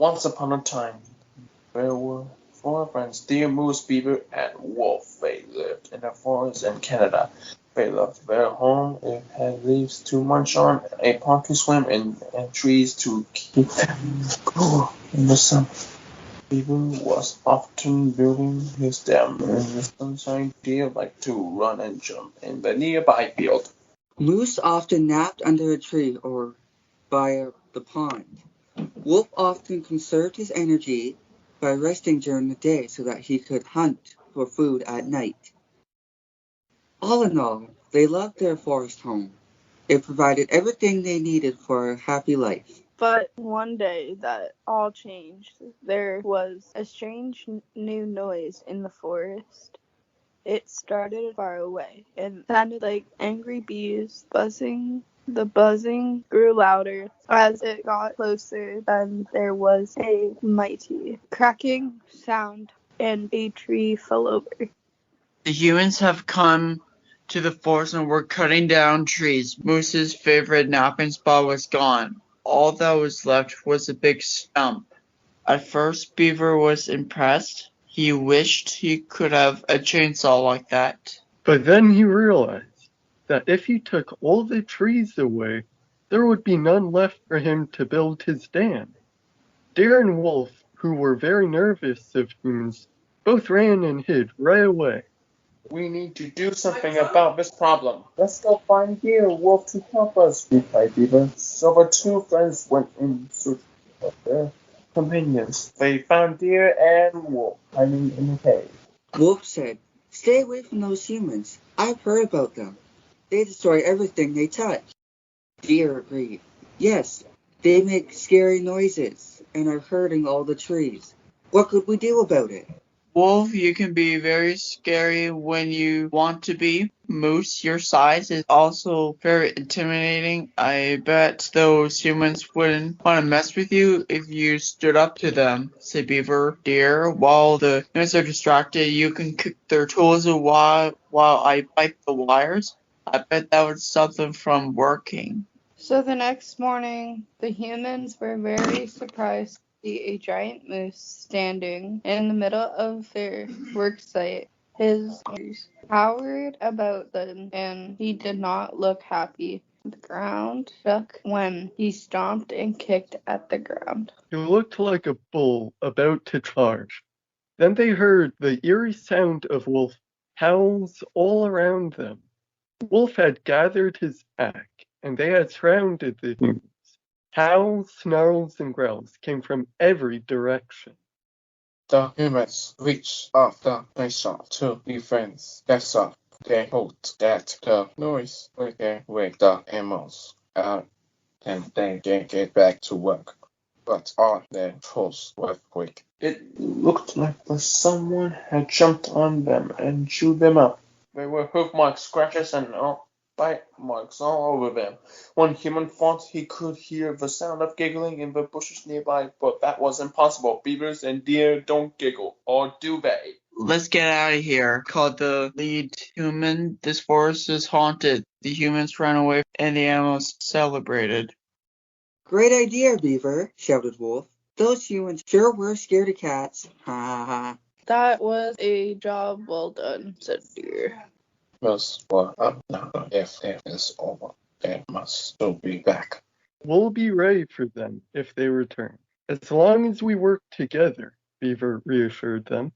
Once upon a time, there were four friends, Deer, Moose, Beaver, and Wolf. They lived in a forest in Canada. They loved their home. It had leaves to munch on, a pond to swim in, and trees to keep them cool in the summer. Beaver was often building his dam in the sunshine. Deer liked to run and jump in the nearby field. Moose often napped under a tree or by the pond. Wolf often conserved his energy by resting during the day so that he could hunt for food at night. All in all, they loved their forest home. It provided everything they needed for a happy life. But one day that all changed. There was a strange new noise in the forest. It started far away. It sounded like angry bees buzzing. The buzzing grew louder as it got closer, and there was a mighty cracking sound, and a tree fell over. The humans have come to the forest and were cutting down trees. Moose's favorite napping spot was gone. All that was left was a big stump. At first, Beaver was impressed. He wished he could have a chainsaw like that. But then he realized that if he took all the trees away, there would be none left for him to build his dam. Deer and Wolf, who were very nervous of humans, both ran and hid right away. We need to do something about this problem. Let's go find Deer and Wolf to help us, replied Beaver. So the two friends went in search of their companions. They found Deer and Wolf hiding in a cave. Wolf said, "Stay away from those humans. I've heard about them. They destroy everything they touch." Deer agreed. "Yes, they make scary noises and are hurting all the trees. What could we do about it?" Wolf, you can be very scary when you want to be. Moose, your size is also very intimidating. I bet those humans wouldn't want to mess with you if you stood up to them, said Beaver. Deer, while the humans are distracted, you can kick their tools while I bite the wires. I bet that would stop them from working. So the next morning, the humans were very surprised to see a giant moose standing in the middle of their work site. His ears towered about them, and he did not look happy. The ground shook when he stomped and kicked at the ground. He looked like a bull about to charge. Then they heard the eerie sound of Wolf howls all around them. Wolf had gathered his pack, and they had surrounded the humans. Howls, snarls, and growls came from every direction. The humans reached off the nation to defend themselves. They hoped that the noise would wake the animals out and they can get back to work. But all their tools were quick. It looked like someone had jumped on them and chewed them up. There were hoof marks, scratches, and bite marks all over them. One human thought he could hear the sound of giggling in the bushes nearby, but that was impossible. Beavers and deer don't giggle, or do they? Let's get out of here, called the lead human. This forest is haunted. The humans ran away and the animals celebrated. "Great idea, Beaver," shouted Wolf. "Those humans sure were scaredy cats. Ha ha ha." That was a job well done, said Deer. Most were up now. If it is over, they must still be back. We'll be ready for them if they return. As long as we work together, Beaver reassured them.